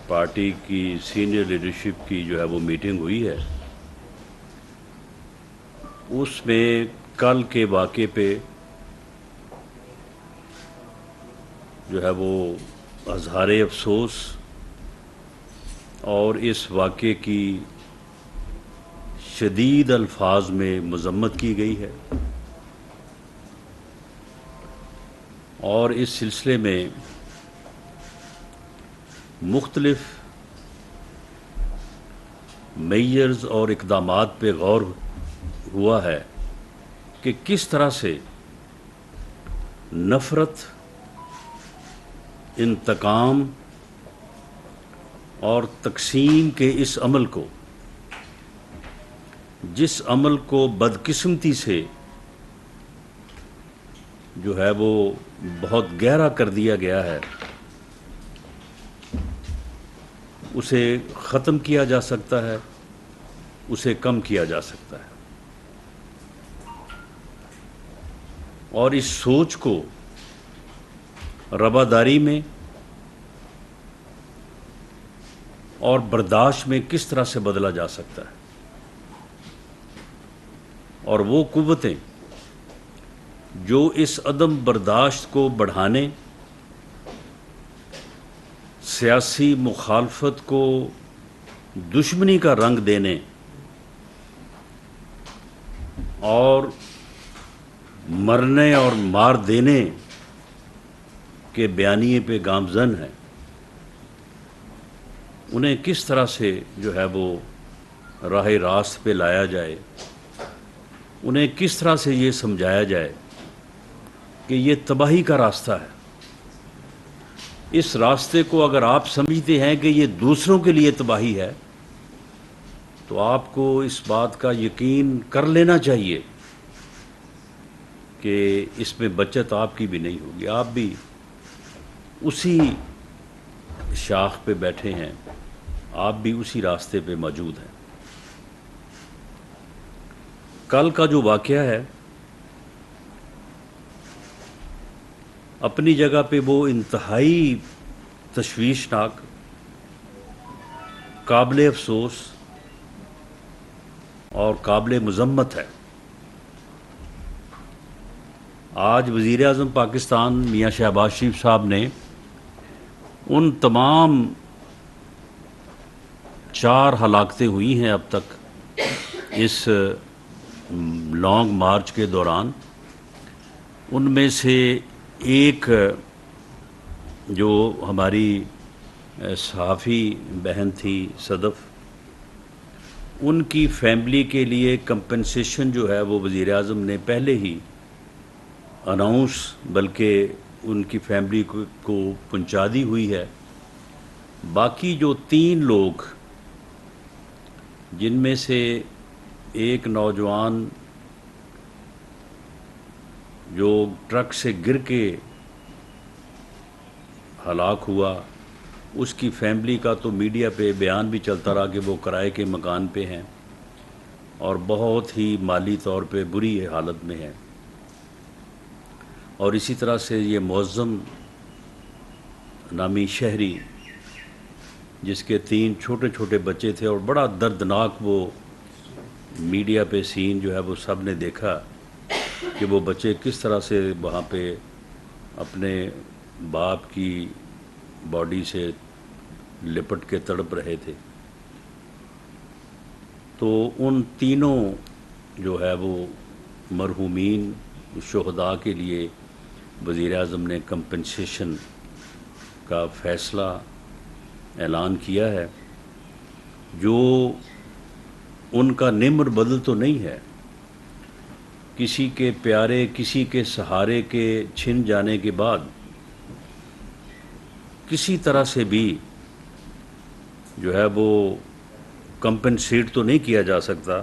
Party کی senior leadership کی جو ہے وہ میٹنگ ہوئی ہے، اس میں کل کے واقعے پہ جو ہے وہ اظہار افسوس اور اس واقعے کی شدید الفاظ میں مذمت کی گئی ہے، اور اس سلسلے میں مختلف میئرز اور اقدامات پہ غور ہوا ہے کہ کس طرح سے نفرت، انتقام اور تقسیم کے اس عمل کو، جس عمل کو بدقسمتی سے جو ہے وہ بہت گہرا کر دیا گیا ہے، اسے ختم کیا جا سکتا ہے، اسے کم کیا جا سکتا ہے، اور اس سوچ کو رواداری میں اور برداشت میں کس طرح سے بدلا جا سکتا ہے، اور وہ قوتیں جو اس عدم برداشت کو بڑھانے، سیاسی مخالفت کو دشمنی کا رنگ دینے اور مرنے اور مار دینے کے بیانیے پہ گامزن ہیں، انہیں کس طرح سے جو ہے وہ راہ راست پہ لایا جائے، انہیں کس طرح سے یہ سمجھایا جائے کہ یہ تباہی کا راستہ ہے۔ اس راستے کو اگر آپ سمجھتے ہیں کہ یہ دوسروں کے لیے تباہی ہے، تو آپ کو اس بات کا یقین کر لینا چاہیے کہ اس میں بچت آپ کی بھی نہیں ہوگی، آپ بھی اسی شاخ پہ بیٹھے ہیں، آپ بھی اسی راستے پہ موجود ہیں۔ کل کا جو واقعہ ہے اپنی جگہ پہ وہ انتہائی تشویشناک، قابل افسوس اور قابل مذمت ہے۔ آج وزیر اعظم پاکستان میاں شہباز شریف صاحب نے ان تمام 4 ہلاکتیں ہوئی ہیں اب تک اس لانگ مارچ کے دوران، ان میں سے ایک جو ہماری صحافی بہن تھی صدف، ان کی فیملی کے لیے کمپنسیشن جو ہے وہ وزیر اعظم نے پہلے ہی اناؤنس، بلکہ ان کی فیملی کو پہنچا دی ہوئی ہے۔ باقی جو 3 لوگ، جن میں سے ایک نوجوان جو ٹرک سے گر کے ہلاک ہوا، اس کی فیملی کا تو میڈیا پہ بیان بھی چلتا رہا کہ وہ کرائے کے مکان پہ ہیں اور بہت ہی مالی طور پہ بری حالت میں ہیں، اور اسی طرح سے یہ معظم نامی شہری جس کے 3 چھوٹے چھوٹے بچے تھے، اور بڑا دردناک وہ میڈیا پہ سین جو ہے وہ سب نے دیکھا کہ وہ بچے کس طرح سے وہاں پہ اپنے باپ کی باڈی سے لپٹ کے تڑپ رہے تھے۔ تو ان تینوں جو ہے وہ مرحومین شہداء کے لیے وزیر اعظم نے کمپنسیشن کا فیصلہ اعلان کیا ہے، جو ان کا نمر بدل تو نہیں ہے، کسی کے پیارے، کسی کے سہارے کے چھن جانے کے بعد کسی طرح سے بھی جو ہے وہ کمپنسیٹ تو نہیں کیا جا سکتا،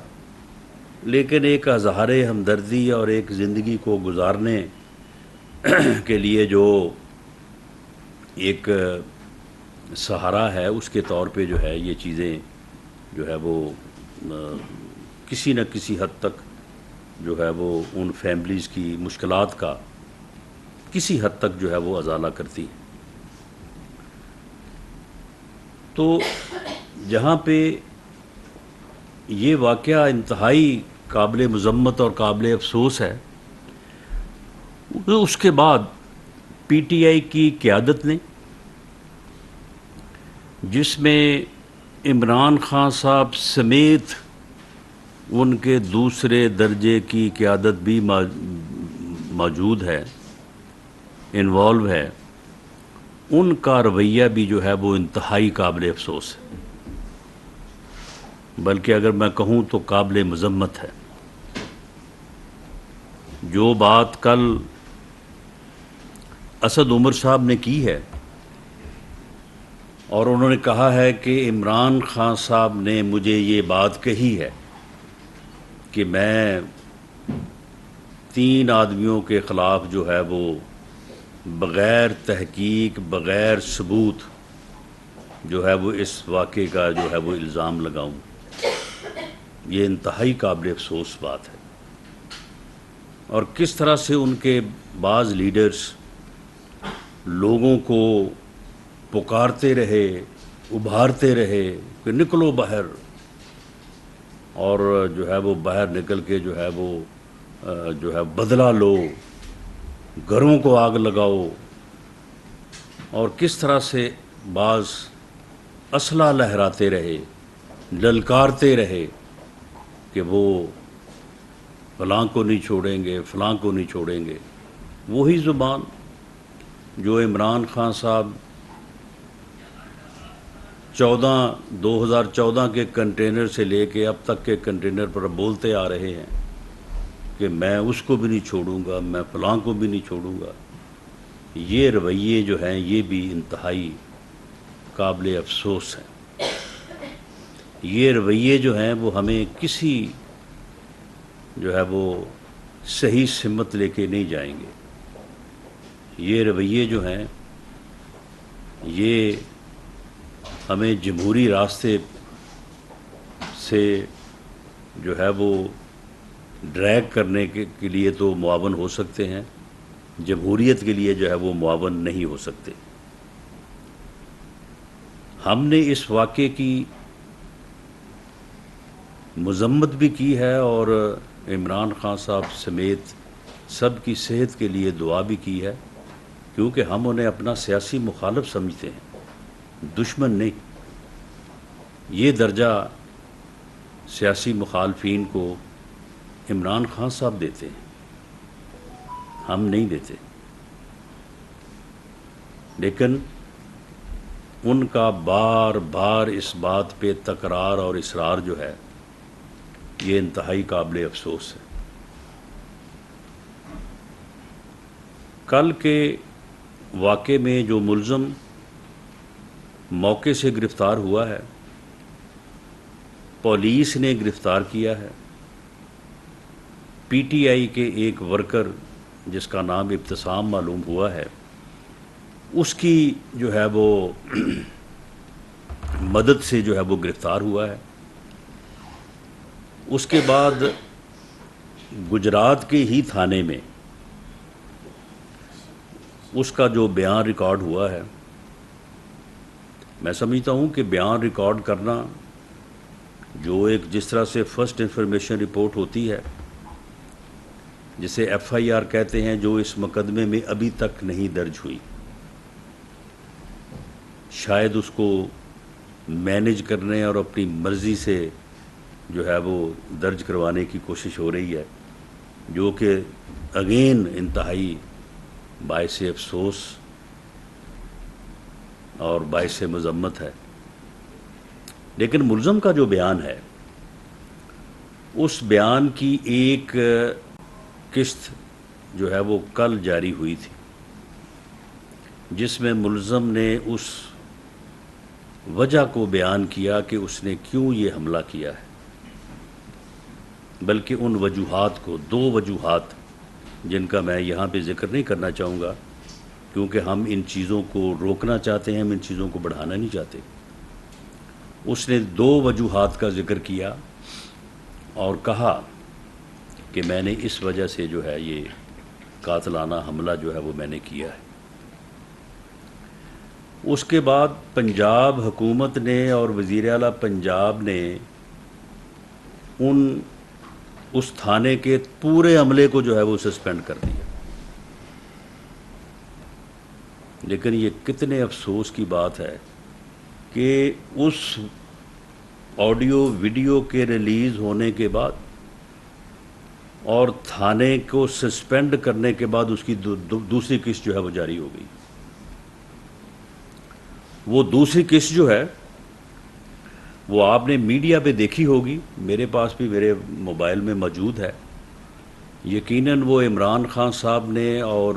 لیکن ایک اظہار ہمدردی اور ایک زندگی کو گزارنے کے لیے جو ایک سہارا ہے، اس کے طور پہ جو ہے یہ چیزیں جو ہے وہ کسی نہ کسی حد تک جو ہے وہ ان فیملیز کی مشکلات کا کسی حد تک جو ہے وہ ازالہ کرتی ہے۔ تو جہاں پہ یہ واقعہ انتہائی قابل مذمت اور قابل افسوس ہے، اس کے بعد پی ٹی آئی کی قیادت نے، جس میں عمران خان صاحب سمیت ان کے دوسرے درجے کی قیادت بھی موجود ہے، انوالو ہے، ان کا رویہ بھی جو ہے وہ انتہائی قابل افسوس ہے، بلکہ اگر میں کہوں تو قابل مذمت ہے۔ جو بات کل اسد عمر صاحب نے کی ہے، اور انہوں نے کہا ہے کہ عمران خان صاحب نے مجھے یہ بات کہی ہے کہ میں 3 آدمیوں کے خلاف جو ہے وہ بغیر تحقیق، بغیر ثبوت جو ہے وہ اس واقعے کا جو ہے وہ الزام لگاؤں، یہ انتہائی قابل افسوس بات ہے۔ اور کس طرح سے ان کے بعض لیڈرز لوگوں کو پکارتے رہے، ابھارتے رہے کہ نکلو باہر، اور جو ہے وہ باہر نکل کے جو ہے وہ بدلہ لو، گھروں کو آگ لگاؤ، اور کس طرح سے بعض اسلحہ لہراتے رہے، للکارتے رہے کہ وہ فلاں کو نہیں چھوڑیں گے، فلاں کو نہیں چھوڑیں گے۔ وہی زبان جو عمران خان صاحب 2014 کے کنٹینر سے لے کے اب تک کے کنٹینر پر بولتے آ رہے ہیں کہ میں اس کو بھی نہیں چھوڑوں گا، میں فلاں کو بھی نہیں چھوڑوں گا، یہ رویے جو ہیں یہ بھی انتہائی قابل افسوس ہیں۔ یہ رویے جو ہیں وہ ہمیں کسی جو ہے وہ صحیح سمت لے کے نہیں جائیں گے۔ یہ رویے جو ہیں یہ ہمیں جمہوری راستے سے جو ہے وہ ڈریگ کرنے کے لیے تو معاون ہو سکتے ہیں، جمہوریت کے لیے جو ہے وہ معاون نہیں ہو سکتے۔ ہم نے اس واقعے کی مذمت بھی کی ہے اور عمران خان صاحب سمیت سب کی صحت کے لیے دعا بھی کی ہے، کیونکہ ہم انہیں اپنا سیاسی مخالف سمجھتے ہیں، دشمن نہیں۔ یہ درجہ سیاسی مخالفین کو عمران خان صاحب دیتے ہیں، ہم نہیں دیتے۔ لیکن ان کا بار بار اس بات پہ تکرار اور اصرار جو ہے یہ انتہائی قابل افسوس ہے۔ کل کے واقعے میں جو ملزم موقع سے گرفتار ہوا ہے، پولیس نے گرفتار کیا ہے، پی ٹی آئی کے ایک ورکر جس کا نام ابتسام معلوم ہوا ہے، اس کی جو ہے وہ مدد سے جو ہے وہ گرفتار ہوا ہے۔ اس کے بعد گجرات کے ہی تھانے میں اس کا جو بیان ریکارڈ ہوا ہے، میں سمجھتا ہوں کہ بیان ریکارڈ کرنا جو ایک جس طرح سے فرسٹ انفارمیشن رپورٹ ہوتی ہے، جسے ایف آئی آر کہتے ہیں، جو اس مقدمے میں ابھی تک نہیں درج ہوئی، شاید اس کو مینیج کرنے اور اپنی مرضی سے جو ہے وہ درج کروانے کی کوشش ہو رہی ہے، جو کہ اگین انتہائی باعث افسوس اور باعث مذمت ہے۔ لیکن ملزم کا جو بیان ہے، اس بیان کی ایک قسط جو ہے وہ کل جاری ہوئی تھی، جس میں ملزم نے اس وجہ کو بیان کیا کہ اس نے کیوں یہ حملہ کیا ہے، بلکہ ان وجوہات کو، 2 وجوہات جن کا میں یہاں پہ ذکر نہیں کرنا چاہوں گا کیونکہ ہم ان چیزوں کو روکنا چاہتے ہیں، ہم ان چیزوں کو بڑھانا نہیں چاہتے۔ اس نے 2 وجوہات کا ذکر کیا اور کہا کہ میں نے اس وجہ سے جو ہے یہ قاتلانہ حملہ جو ہے وہ میں نے کیا ہے۔ اس کے بعد پنجاب حکومت نے اور وزیر اعلیٰ پنجاب نے اس تھانے کے پورے عملے کو جو ہے وہ سسپینڈ کر دیا. لیکن یہ کتنے افسوس کی بات ہے کہ اس آڈیو ویڈیو کے ریلیز ہونے کے بعد اور تھانے کو سسپینڈ کرنے کے بعد اس کی دوسری قسط جو ہے وہ جاری ہو گئی. وہ دوسری قسط جو ہے وہ آپ نے میڈیا پہ دیکھی ہوگی، میرے پاس بھی میرے موبائل میں موجود ہے. یقیناً وہ عمران خان صاحب نے اور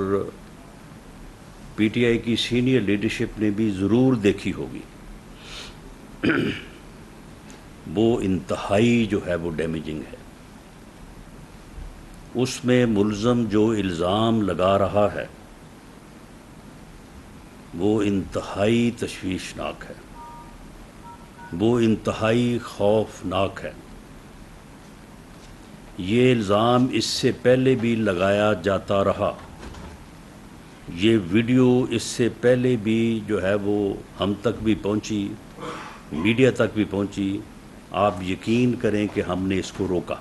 پی ٹی آئی کی سینئر لیڈرشپ نے بھی ضرور دیکھی ہوگی. وہ انتہائی جو ہے وہ ڈیمیجنگ ہے. اس میں ملزم جو الزام لگا رہا ہے وہ انتہائی تشویشناک ہے، وہ انتہائی خوفناک ہے. یہ الزام اس سے پہلے بھی لگایا جاتا رہا، یہ ویڈیو اس سے پہلے بھی جو ہے وہ ہم تک بھی پہنچی، میڈیا تک بھی پہنچی. آپ یقین کریں کہ ہم نے اس کو روکا،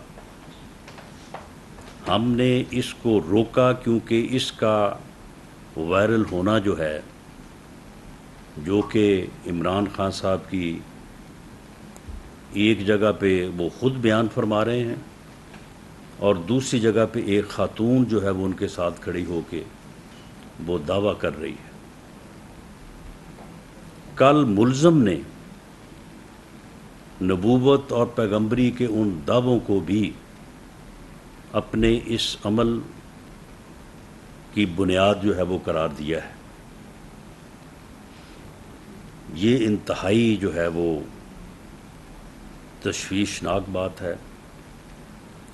ہم نے اس کو روکا کیونکہ اس کا وائرل ہونا جو ہے، جو کہ عمران خان صاحب کی ایک جگہ پہ وہ خود بیان فرما رہے ہیں اور دوسری جگہ پہ ایک خاتون جو ہے وہ ان کے ساتھ کھڑی ہو کے وہ دعویٰ کر رہی ہے. کل ملزم نے نبوت اور پیغمبری کے ان دعووں کو بھی اپنے اس عمل کی بنیاد جو ہے وہ قرار دیا ہے. یہ انتہائی جو ہے وہ تشویشناک بات ہے،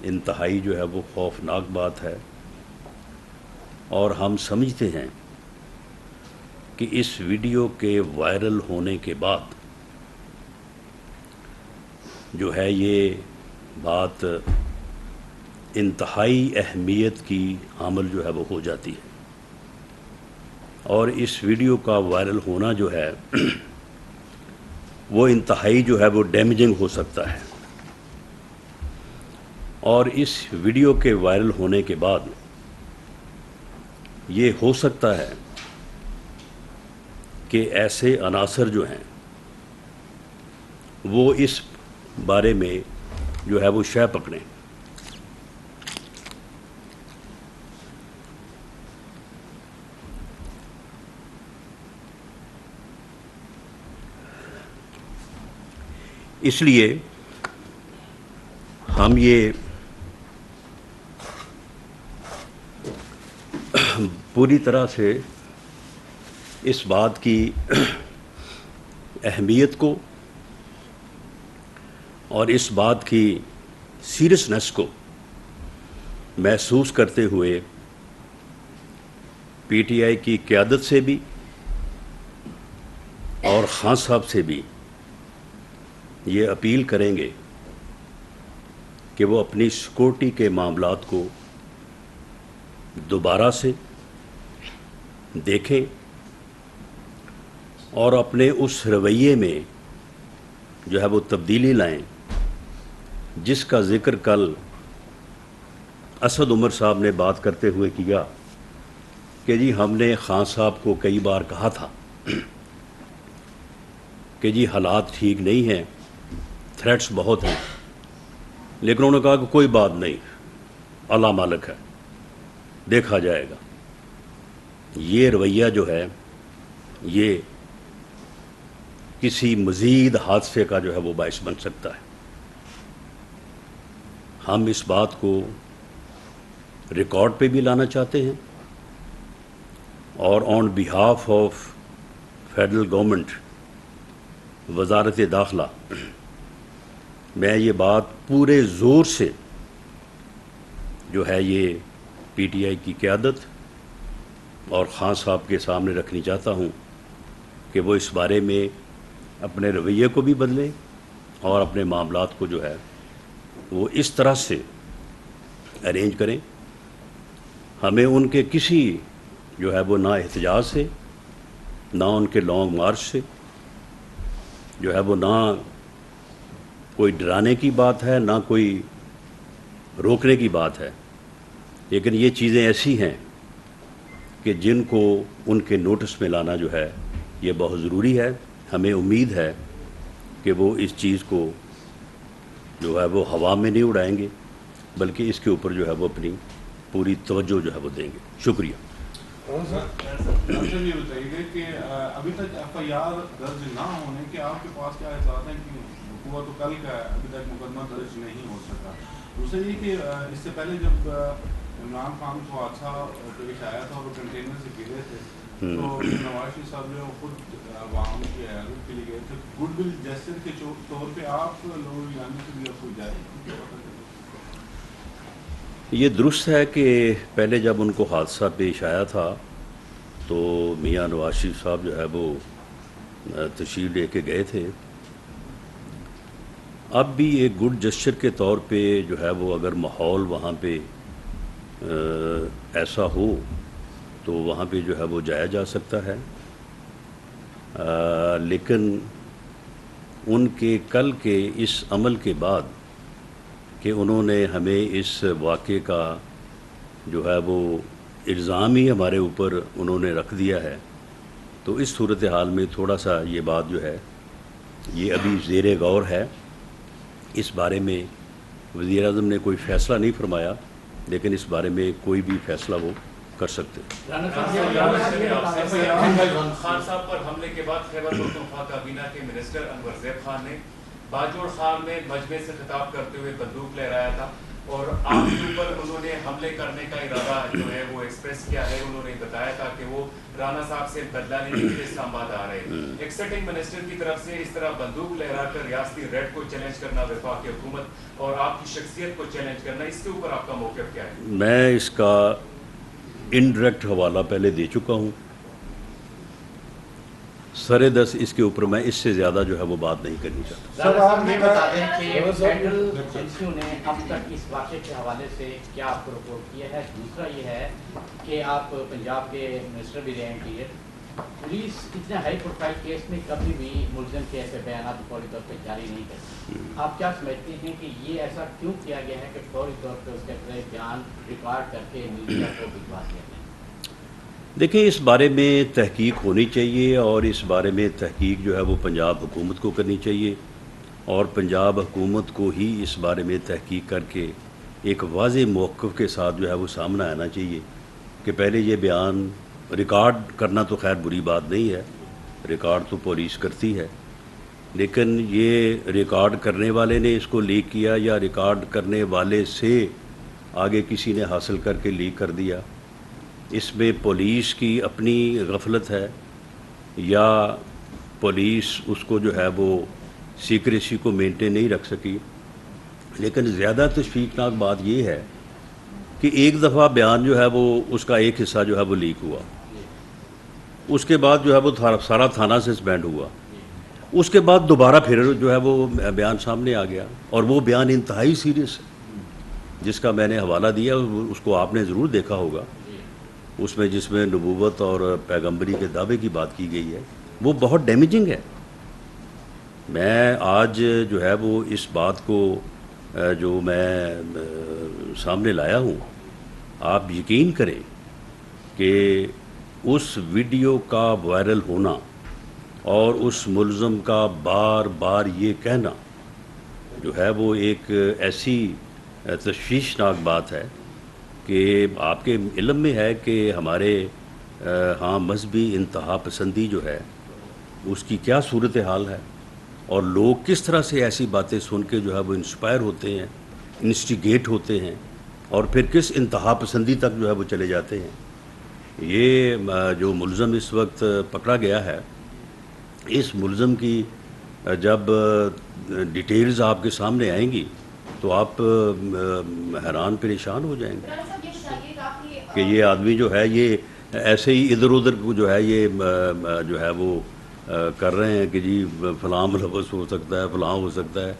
انتہائی جو ہے وہ خوفناک بات ہے. اور ہم سمجھتے ہیں کہ اس ویڈیو کے وائرل ہونے کے بعد جو ہے یہ بات انتہائی اہمیت کی حامل جو ہے وہ ہو جاتی ہے. اور اس ویڈیو کا وائرل ہونا جو ہے وہ انتہائی جو ہے وہ ڈیمیجنگ ہو سکتا ہے. اور اس ویڈیو کے وائرل ہونے کے بعد یہ ہو سکتا ہے کہ ایسے عناصر جو ہیں وہ اس بارے میں جو ہے وہ شے پکڑیں. اس لیے ہم یہ پوری طرح سے اس بات کی اہمیت کو اور اس بات کی سیریسنس کو محسوس کرتے ہوئے پی ٹی آئی کی قیادت سے بھی اور خان صاحب سے بھی یہ اپیل کریں گے کہ وہ اپنی سیکورٹی کے معاملات کو دوبارہ سے دیکھیں اور اپنے اس رویے میں جو ہے وہ تبدیلی لائیں جس کا ذکر کل اسد عمر صاحب نے بات کرتے ہوئے کیا کہ جی ہم نے خان صاحب کو کئی بار کہا تھا کہ جی حالات ٹھیک نہیں ہیں، تھریٹس بہت ہیں، لیکن انہوں نے کہا کہ کوئی بات نہیں، اللہ مالک ہے، دیکھا جائے گا. یہ رویہ جو ہے یہ کسی مزید حادثے کا جو ہے وہ باعث بن سکتا ہے. ہم اس بات کو ریکارڈ پہ بھی لانا چاہتے ہیں اور آن بیہاف آف فیڈرل گورنمنٹ، وزارت داخلہ، میں یہ بات پورے زور سے جو ہے یہ پی ٹی آئی کی قیادت اور خان صاحب کے سامنے رکھنی چاہتا ہوں کہ وہ اس بارے میں اپنے رویے کو بھی بدلیں اور اپنے معاملات کو جو ہے وہ اس طرح سے ارینج کریں. ہمیں ان کے کسی جو ہے وہ نا احتجاج سے نہ ان کے لانگ مارچ سے جو ہے وہ نہ کوئی ڈرانے کی بات ہے، نہ کوئی روکنے کی بات ہے، لیکن یہ چیزیں ایسی ہیں کہ جن کو ان کے نوٹس میں لانا جو ہے یہ بہت ضروری ہے. ہمیں امید ہے کہ وہ اس چیز کو جو ہے وہ ہوا میں نہیں اڑائیں گے، بلکہ اس کے اوپر جو ہے وہ اپنی پوری توجہ جو ہے وہ دیں گے. شکریہ. سر یہ بتائیے کہ ابھی تک ایف آئی آر درج نہ ہونے کے آپ کے پاس کیا اطلاعات ہیں کہ ہوا تو کل کا ہے، ابھی تک مقدمہ درج نہیں ہو سکا. دوسرا یہ کہ اس سے پہلے جب عمران خان کو حادثہ پیش آیا تھا اور وہ کنٹینر سے گرے تھے تو نواز شریف صاحب جو خود عوام کی عیادت کے لیے گئے تھے، گڈ ول جیسر کے طور پہ آپ لوگوں یعنی سے بھی آپ کو جائے. یہ درست ہے کہ پہلے جب ان کو حادثہ پیش آیا تھا تو میاں نواز شریف صاحب جو ہے وہ تشریف لے کے گئے تھے. اب بھی ایک گڈ جسچر کے طور پہ جو ہے وہ اگر ماحول وہاں پہ ایسا ہو تو وہاں پہ جو ہے وہ جایا جا سکتا ہے. لیکن ان کے کل کے اس عمل کے بعد کہ انہوں نے ہمیں اس واقعے کا جو ہے وہ الزام ہی ہمارے اوپر انہوں نے رکھ دیا ہے، تو اس صورتحال میں تھوڑا سا یہ بات جو ہے یہ ابھی زیر غور ہے. اس بارے میں وزیر اعظم نے کوئی فیصلہ نہیں فرمایا، لیکن اس بارے میں کوئی بھی فیصلہ وہ کر سکتے. خان صاحب پر حملے کے بعد خیبر پختونخوا کابینہ کے منسٹر انور زیب خان نے باجوڑ خان میں مجمع سے خطاب کرتے ہوئے بندوق لہرایا تھا اور آپ کے اوپر انہوں نے حملے کرنے کا ارادہ جو ہے وہ ایکسپریس کیا ہے. انہوں نے بتایا تھا کہ وہ رانا صاحب سے بدلہ لینے کے لیے اسلام آباد آ رہے ہیں. ایک سٹنگ منسٹر کی طرف سے اس طرح بندوق لہرا کر ریاستی ریڈ کو چیلنج کرنا، وفاقی حکومت اور آپ کی شخصیت کو چیلنج کرنا، اس کے اوپر آپ کا موقف کیا ہے؟ میں اس کا انڈائریکٹ حوالہ پہلے دے چکا ہوں. سر دس اس کے اوپر میں اس سے زیادہ جو ہے وہ بات نہیں کرنی چاہتا. سر آپ یہ بتا دیں کہ فیڈرل ایجنسیوں نے اب تک اس واقعے کے حوالے سے کیا آپ کو رپورٹ کیا ہے؟ دوسرا یہ ہے کہ آپ پنجاب کے منسٹر بھی رہے ہیں. پولیس اتنے ہائی پروفائل کیس میں کبھی بھی ملزم کے ایسے بیانات فوری طور پہ جاری نہیں کرتی. آپ کیا سمجھتے ہیں کہ یہ ایسا کیوں کیا گیا ہے کہ فوری طور پہ اس کے بیان ریکارڈ کر کے میڈیا کو بھجوا دیا گیا؟ دیکھیں، اس بارے میں تحقیق ہونی چاہیے اور اس بارے میں تحقیق جو ہے وہ پنجاب حکومت کو کرنی چاہیے اور پنجاب حکومت کو ہی اس بارے میں تحقیق کر کے ایک واضح موقف کے ساتھ جو ہے وہ سامنے آنا چاہیے کہ پہلے یہ بیان ریکارڈ کرنا تو خیر بری بات نہیں ہے، ریکارڈ تو پولیس کرتی ہے، لیکن یہ ریکارڈ کرنے والے نے اس کو لیک کیا یا ریکارڈ کرنے والے سے آگے کسی نے حاصل کر کے لیک کر دیا، اس میں پولیس کی اپنی غفلت ہے یا پولیس اس کو جو ہے وہ سیکریسی کو مینٹین نہیں رکھ سکی. لیکن زیادہ تشویشناک بات یہ ہے کہ ایک دفعہ بیان جو ہے وہ اس کا ایک حصہ جو ہے وہ لیک ہوا، اس کے بعد جو ہے وہ سارا تھانہ سسپینڈ ہوا، اس کے بعد دوبارہ پھر جو ہے وہ بیان سامنے آ گیا اور وہ بیان انتہائی سیریس ہے جس کا میں نے حوالہ دیا، اس کو آپ نے ضرور دیکھا ہوگا. اس میں جس میں نبوت اور پیغمبری کے دعوے کی بات کی گئی ہے وہ بہت ڈیمیجنگ ہے. میں آج جو ہے وہ اس بات کو جو میں سامنے لایا ہوں، آپ یقین کریں کہ اس ویڈیو کا وائرل ہونا اور اس ملزم کا بار بار یہ کہنا جو ہے وہ ایک ایسی تشویشناک بات ہے کہ آپ کے علم میں ہے کہ ہمارے ہاں مذہبی انتہا پسندی جو ہے اس کی کیا صورتحال ہے اور لوگ کس طرح سے ایسی باتیں سن کے جو ہے وہ انسپائر ہوتے ہیں، انسٹیگیٹ ہوتے ہیں اور پھر کس انتہا پسندی تک جو ہے وہ چلے جاتے ہیں. یہ جو ملزم اس وقت پکڑا گیا ہے، اس ملزم کی جب ڈیٹیلز آپ کے سامنے آئیں گی تو آپ حیران پریشان ہو جائیں گے کہ یہ آدمی جو ہے یہ ایسے ہی ادھر ادھر جو ہے یہ جو ہے وہ کر رہے ہیں کہ جی فلاں ملوث ہو سکتا ہے، فلاں ہو سکتا ہے،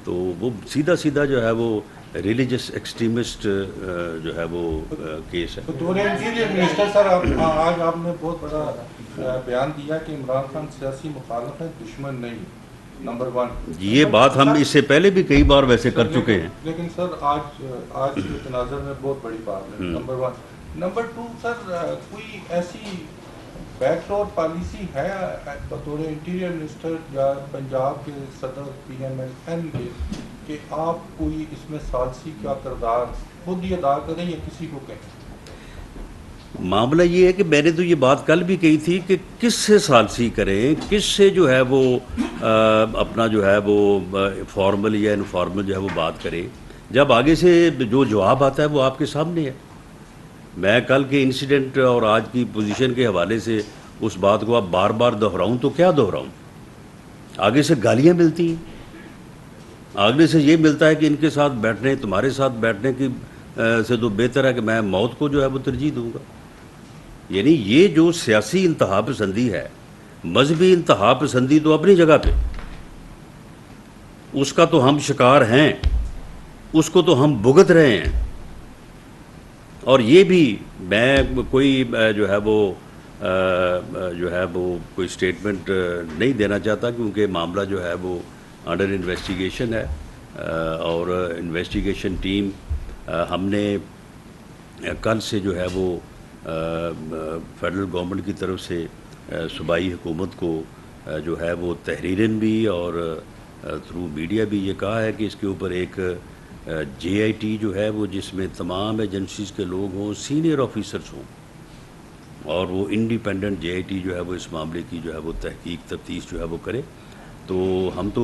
تو وہ سیدھا سیدھا جو ہے وہ ریلیجس ایکسٹریمسٹ جو ہے وہ کیس ہے. تو انٹیریئر منسٹر سر آج آپ نے بہت بڑا بیان دیا کہ عمران خان سیاسی مخالف ہے، دشمن نہیں، نمبر 1. یہ بات ہم اس سے پہلے بھی کئی بار ویسے کر چکے ہیں، لیکن سر آج کے تناظر میں بہت بڑی بات ہے، نمبر 1. نمبر 2 سر، کوئی ایسی بیک ڈور پالیسی ہے بطور انٹیریئر منسٹر یا پنجاب کے صدر PMLN کے کہ آپ کوئی اس میں ثالثی کا کردار خود ہی ادا کریں یا کسی کو کہیں؟ معاملہ یہ ہے کہ میں نے تو یہ بات کل بھی کہی تھی کہ کس سے ثالثی کریں، کس سے جو ہے وہ اپنا جو ہے وہ فارمل یا انفارمل جو ہے وہ بات کریں، جب آگے سے جو جواب آتا ہے وہ آپ کے سامنے ہے. میں کل کے انسیڈنٹ اور آج کی پوزیشن کے حوالے سے اس بات کو اب بار بار دہراؤں تو کیا دہراؤں. آگے سے گالیاں ملتی ہیں، آگے سے یہ ملتا ہے کہ ان کے ساتھ بیٹھنے، تمہارے ساتھ بیٹھنے کی سے تو بہتر ہے کہ میں موت کو جو ہے وہ ترجیح دوں گا. یعنی یہ جو سیاسی انتہا پسندی ہے، مذہبی انتہا پسندی تو اپنی جگہ پہ، اس کا تو ہم شکار ہیں، اس کو تو ہم بھگت رہے ہیں. اور یہ بھی میں کوئی جو ہے وہ کوئی سٹیٹمنٹ نہیں دینا چاہتا، کیونکہ معاملہ جو ہے وہ انڈر انویسٹیگیشن ہے، اور انویسٹیگیشن ٹیم ہم نے کل سے جو ہے وہ فیڈرل گورنمنٹ کی طرف سے صوبائی حکومت کو جو ہے وہ تحریراً بھی اور تھرو میڈیا بھی یہ کہا ہے کہ اس کے اوپر ایک JIT جو ہے وہ جس میں تمام ایجنسیز کے لوگ ہوں، سینئر آفیسرز ہوں، اور وہ انڈیپینڈنٹ JIT جو ہے وہ اس معاملے کی جو ہے وہ تحقیق تفتیش جو ہے وہ کرے. تو ہم تو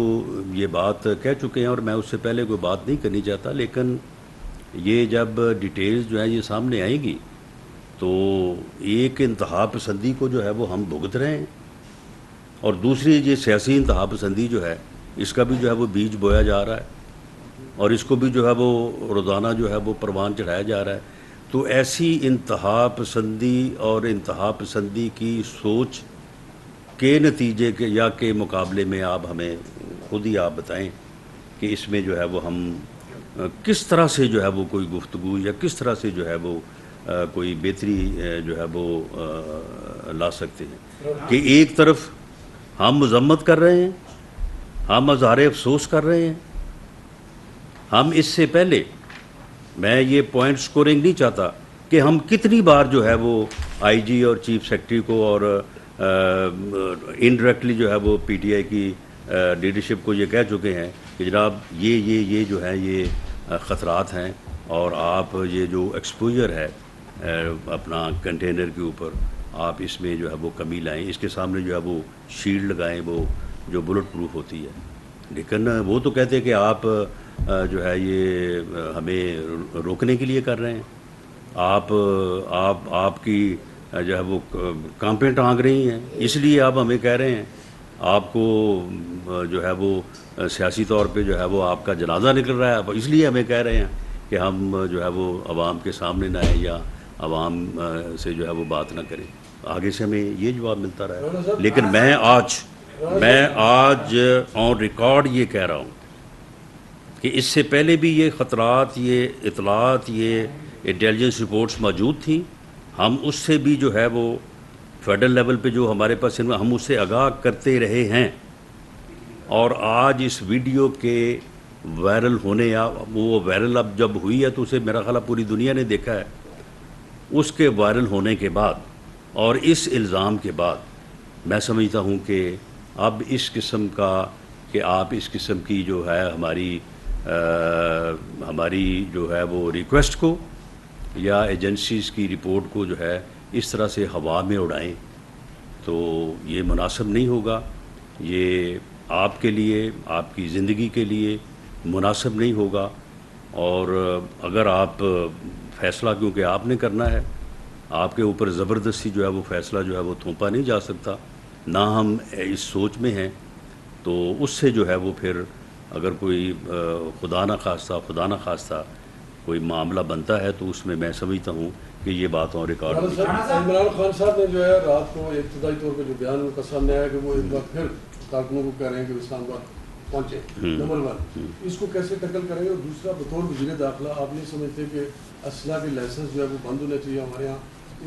یہ بات کہہ چکے ہیں اور میں اس سے پہلے کوئی بات نہیں کرنی چاہتا، لیکن یہ جب ڈیٹیلز جو ہیں یہ سامنے آئیں گی تو ایک انتہا پسندی کو جو ہے وہ ہم بھگت رہے ہیں، اور دوسری یہ سیاسی انتہا پسندی جو ہے اس کا بھی جو ہے وہ بیج بویا جا رہا ہے، اور اس کو بھی جو ہے وہ روزانہ جو ہے وہ پروان چڑھایا جا رہا ہے. تو ایسی انتہا پسندی اور انتہا پسندی کی سوچ کے نتیجے کے یا کے مقابلے میں آپ ہمیں خود ہی آپ بتائیں کہ اس میں جو ہے وہ ہم کس طرح سے جو ہے وہ کوئی گفتگو یا کس طرح سے جو ہے وہ کوئی بہتری جو ہے وہ لا سکتے ہیں. کہ ایک طرف ہم مذمت کر رہے ہیں، ہم اظہار افسوس کر رہے ہیں. ہم اس سے پہلے، میں یہ پوائنٹ سکورنگ نہیں چاہتا کہ ہم کتنی بار جو ہے وہ IG اور چیف سیکرٹری کو اور انڈائریکٹلی جو ہے وہ PTI کی لیڈرشپ کو یہ کہہ چکے ہیں کہ جناب یہ جو ہے یہ خطرات ہیں، اور آپ یہ جو ایکسپوجر ہے اپنا کنٹینر کے اوپر، آپ اس میں جو ہے وہ کمی لائیں، اس کے سامنے جو ہے وہ شیلڈ لگائیں وہ جو بلٹ پروف ہوتی ہے. لیکن وہ تو کہتے ہیں کہ آپ جو ہے یہ ہمیں روکنے کے لیے کر رہے ہیں، آپ کی جو ہے وہ کانپیں ٹانگ رہی ہیں، اس لیے آپ ہمیں کہہ رہے ہیں. آپ کو جو ہے وہ سیاسی طور پہ جو ہے وہ آپ کا جنازہ نکل رہا ہے، اس لیے ہمیں کہہ رہے ہیں کہ ہم جو ہے وہ عوام کے سامنے نہ آئیں یا عوام سے جو ہے وہ بات نہ کریں. آگے سے ہمیں یہ جواب ملتا رہا ہے. لیکن میں آج آن ریکارڈ یہ کہہ رہا ہوں کہ اس سے پہلے بھی یہ خطرات، یہ اطلاعات، یہ انٹیلیجنس رپورٹس موجود تھیں. ہم اس سے بھی جو ہے وہ فیڈرل لیول پہ جو ہمارے پاس ہم اس سے آگاہ کرتے رہے ہیں. اور آج اس ویڈیو کے وائرل ہونے، یا وہ وائرل اب جب ہوئی ہے تو اسے میرا خیال پوری دنیا نے دیکھا ہے، اس کے وائرل ہونے کے بعد اور اس الزام کے بعد میں سمجھتا ہوں کہ اب اس قسم کا کہ آپ اس قسم کی جو ہے ہماری جو ہے وہ ریکویسٹ کو یا ایجنسیز کی رپورٹ کو جو ہے اس طرح سے ہوا میں اڑائیں تو یہ مناسب نہیں ہوگا. یہ آپ کے لیے، آپ کی زندگی کے لیے مناسب نہیں ہوگا. اور اگر آپ فیصلہ، کیونکہ آپ نے کرنا ہے، آپ کے اوپر زبردستی جو ہے وہ فیصلہ جو ہے وہ تھوپا نہیں جا سکتا، نہ ہم اس سوچ میں ہیں. تو اس سے جو ہے وہ پھر اگر کوئی خدا نخواستہ کوئی معاملہ بنتا ہے تو اس میں سمجھتا ہوں کہ یہ بات اور ریکارڈ ہونی چاہیے. عمران خان صاحب نے جو ہے رات کو ابتدائی طور پہ جو بیان ان کا سامنے آیا کہ وہ ایک بار پھر کارکنوں کو کہہ رہے ہیں کہ اسلام آباد پہنچے. نمبر 1 اس کو کیسے ٹیکل کریں گے؟ اور دوسرا، بطور وزیر داخلہ آپ نہیں سمجھتے کہ اسلحہ کے لائسنس جو ہے وہ بند ہونے چاہیے ہمارے یہاں؟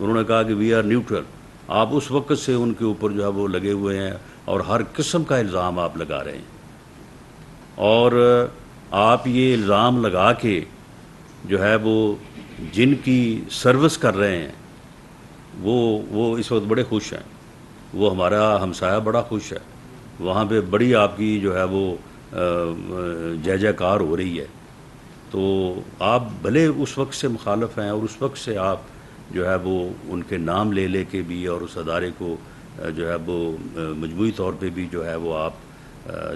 انہوں نے کہا کہ وی آر نیوٹرل. آپ اس وقت سے ان کے اوپر جو ہے وہ لگے ہوئے ہیں اور ہر قسم کا الزام آپ لگا رہے ہیں, اور آپ یہ الزام لگا کے جو ہے وہ جن کی سروس کر رہے ہیں وہ اس وقت بڑے خوش ہیں. وہ ہمارا ہمسایہ بڑا خوش ہے, وہاں پہ بڑی آپ کی جو ہے وہ جے جے کار ہو رہی ہے. تو آپ بھلے اس وقت سے مخالف ہیں اور اس وقت سے آپ جو ہے وہ ان کے نام لے لے کے بھی اور اس ادارے کو جو ہے وہ مجموعی طور پہ بھی جو ہے وہ آپ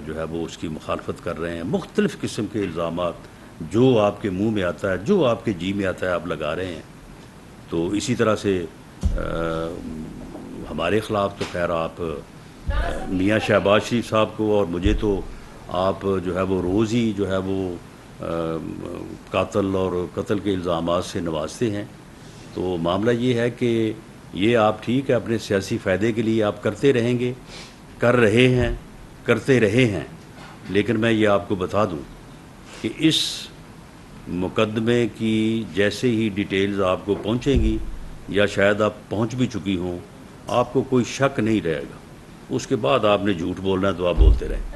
جو ہے وہ اس کی مخالفت کر رہے ہیں. مختلف قسم کے الزامات جو آپ کے منہ میں آتا ہے, جو آپ کے جی میں آتا ہے, آپ لگا رہے ہیں. تو اسی طرح سے ہمارے خلاف تو خیر آپ میاں شہباز شریف صاحب کو اور مجھے تو آپ جو ہے وہ روز ہی جو ہے وہ قاتل اور قتل کے الزامات سے نوازتے ہیں. تو معاملہ یہ ہے کہ یہ آپ ٹھیک ہے اپنے سیاسی فائدے کے لیے آپ کرتے رہیں گے, کر رہے ہیں, کرتے رہے ہیں, لیکن میں یہ آپ کو بتا دوں کہ اس مقدمے کی جیسے ہی ڈیٹیلز آپ کو پہنچیں گی یا شاید آپ پہنچ بھی چکی ہوں, آپ کو کوئی شک نہیں رہے گا. اس کے بعد آپ نے جھوٹ بولنا ہے تو آپ بولتے رہیں.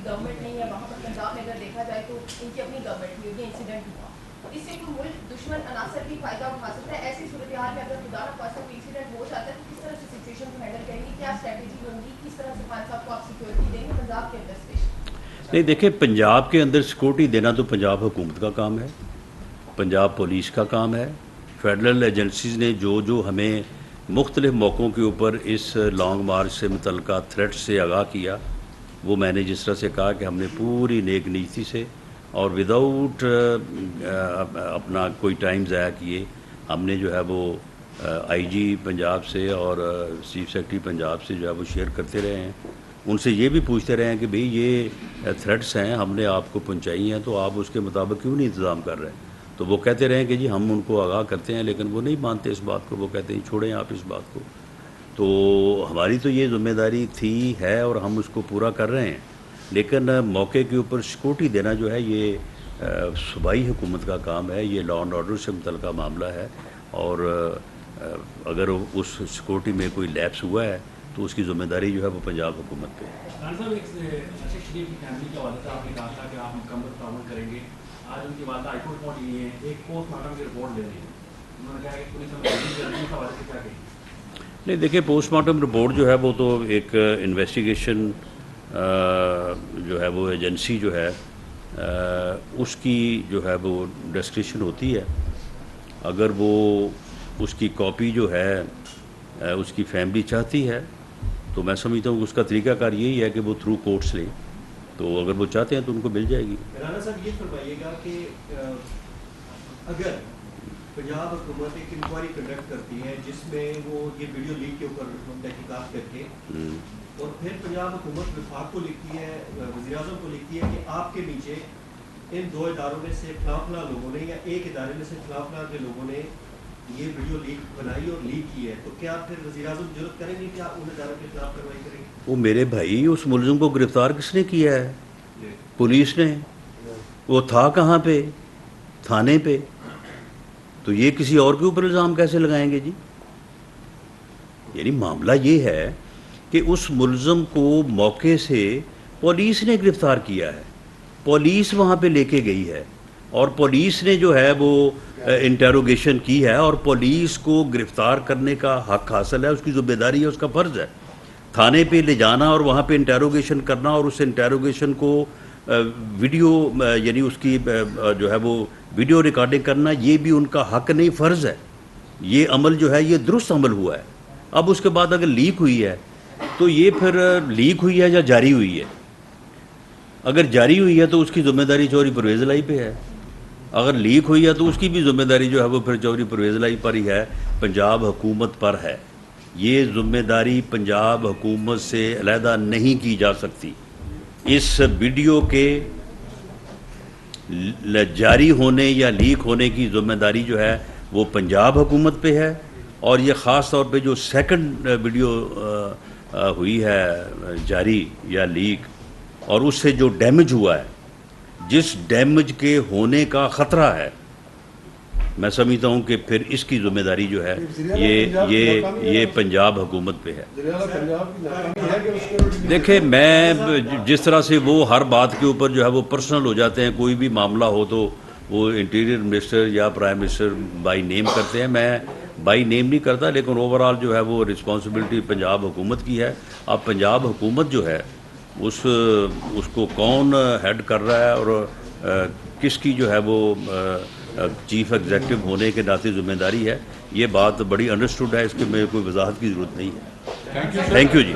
گورنمنٹ نہیں ہے وہاں پر پنجاب میں اگر دیکھا جائے تو ان کی اپنی گورنمنٹ ہوئی ہوگی, انسیڈنٹ ہوا, اس سے کوئی ملک دشمن عناصر بھی فائدہ اٹھا سکتا ہے. ایسی صورتحال میں اگر خدا نہ خواستہ کوئی انسیڈنٹ ہو جاتا ہے تو کس طرح سے سچویشن کو ہینڈل کریں گے, کیا اسٹریٹجی ہوگی, کس طرح سے خان صاحب کو آپ سیکورٹی دیں گے پنجاب کے اندر اسپیشلی؟ نہیں دیکھیں, پنجاب کے اندر سیکورٹی دینا تو پنجاب حکومت کا کام ہے, پنجاب پولیس کا کام ہے. فیڈرل ایجنسیز نے جو ہمیں مختلف موقعوں کے اوپر اس لانگ مارچ سے متعلقہ تھریٹ سے آگاہ کیا, وہ میں نے جس طرح سے کہا کہ ہم نے پوری نیک نیتی سے اور وداؤٹ اپنا کوئی ٹائم ضائع کیے ہم نے جو ہے وہ آئی جی پنجاب سے اور چیف سیکرٹری پنجاب سے جو ہے وہ شیئر کرتے رہے ہیں. ان سے یہ بھی پوچھتے رہے ہیں کہ بھئی یہ تھریٹس ہیں ہم نے آپ کو پہنچائی ہیں تو آپ اس کے مطابق کیوں نہیں انتظام کر رہے ہیں. تو وہ کہتے رہے ہیں کہ جی ہم ان کو آگاہ کرتے ہیں, لیکن وہ نہیں مانتے اس بات کو. وہ کہتے ہیں چھوڑیں آپ اس بات کو. تو ہماری تو یہ ذمہ داری تھی ہے اور ہم اس کو پورا کر رہے ہیں, لیکن موقع کے اوپر سیکورٹی دینا جو ہے یہ صوبائی حکومت کا کام ہے. یہ لا اینڈ آرڈر سے متعلقہ معاملہ ہے, اور اگر اس سیکورٹی میں کوئی لیپس ہوا ہے تو اس کی ذمہ داری جو ہے وہ پنجاب حکومت پہ ہے. صاحب ایک شریف کی فیملی کے حوالے سے آپ نے کہا تھا کہ آپ مکمل تعاون کریں گے. آج ان کی والدہ ہائی کورٹ پہنچ گئی ہیں, ایک پوسٹ مارٹم کی رپورٹ لے رہی ہے. انہوں نے کہا کہ پولیس ہمیں کے حوالے سے کیا کہیں؟ نہیں دیکھیں, پوسٹ مارٹم رپورٹ جو ہے وہ تو ایک انویسٹیگیشن جو ہے وہ ایجنسی جو ہے اس کی جو ہے وہ ڈسکریشن ہوتی ہے. اگر وہ اس کی کاپی جو ہے اس کی فیملی چاہتی ہے تو میں سمجھتا ہوں کہ اس کا طریقہ کار یہی ہے کہ وہ تھرو کورٹس لیں, تو اگر وہ چاہتے ہیں تو ان کو مل جائے گی. رانا صاحب یہ فرمائیے گا کہ اگر پنجاب حکومت ایک انکوائری کنڈکٹ کرتی ہے جس میں وہ یہ ویڈیو لیک کے اوپر تحقیقات کر کے اور پھر پنجاب حکومت وفاق کو لکھتی ہے, وزیر اعظم کو لکھتی ہے کہ آپ کے نیچے ان دو اداروں میں سے فلاں لوگوں نے یا ایک ادارے میں سے فلاں کے لوگوں نے یہ ویڈیو لیک بنائی اور لیک کی ہے, تو کیا پھر وزیر اعظم جرأت کریں گے کہ آپ ان اداروں کے خلاف کارروائی کریں گے؟ وہ میرے بھائی, اس ملزم کو گرفتار کس نے کیا ہے؟ پولیس نے. وہ تھا کہاں پہ؟ تھانے پہ. تو یہ کسی اور کے اوپر الزام کیسے لگائیں گے جی؟ یعنی معاملہ یہ ہے کہ اس ملزم کو موقع سے پولیس نے گرفتار کیا ہے, پولیس وہاں پہ لے کے گئی ہے, اور پولیس نے جو ہے وہ انٹیروگیشن کی ہے, اور پولیس کو گرفتار کرنے کا حق حاصل ہے, اس کی ذمہ داری ہے, اس کا فرض ہے تھانے پہ لے جانا اور وہاں پہ انٹیروگیشن کرنا, اور اس انٹیروگیشن کو ویڈیو یعنی اس کی جو ہے وہ ویڈیو ریکارڈنگ کرنا, یہ بھی ان کا حق نہیں فرض ہے. یہ عمل جو ہے یہ درست عمل ہوا ہے. اب اس کے بعد اگر لیک ہوئی ہے تو یہ پھر لیک ہوئی ہے یا جاری ہوئی ہے؟ اگر جاری ہوئی ہے تو اس کی ذمہ داری چوہدری پرویز الہی پہ ہے, اگر لیک ہوئی ہے تو اس کی بھی ذمہ داری جو ہے وہ پھر چوہدری پرویز الہی پر ہی ہے, پنجاب حکومت پر ہے. یہ ذمہ داری پنجاب حکومت سے علیحدہ نہیں کی جا سکتی. اس ویڈیو کے جاری ہونے یا لیک ہونے کی ذمہ داری جو ہے وہ پنجاب حکومت پہ ہے, اور یہ خاص طور پہ جو سیکنڈ ویڈیو ہوئی ہے جاری یا لیک، اور اس سے جو ڈیمیج ہوا ہے، جس ڈیمیج کے ہونے کا خطرہ ہے، میں سمجھتا ہوں کہ پھر اس کی ذمہ داری جو ہے یہ پنجاب حکومت پہ ہے۔ دیکھیں، میں جس طرح سے وہ ہر بات کے اوپر جو ہے وہ پرسنل ہو جاتے ہیں، کوئی بھی معاملہ ہو تو وہ انٹیریئر منسٹر یا پرائم منسٹر بائی نیم کرتے ہیں، میں بائی نیم نہیں کرتا، لیکن اوورآل جو ہے وہ رسپانسبلٹی پنجاب حکومت کی ہے۔ اب پنجاب حکومت جو ہے اس کو کون ہیڈ کر رہا ہے اور کس کی جو ہے وہ چیف ایگزیکٹو ہونے کے ناطے ذمہ داری ہے، یہ بات بڑی انڈرسٹوڈ ہے، اس کے میں کوئی وضاحت کی ضرورت نہیں ہے۔ Thank you G.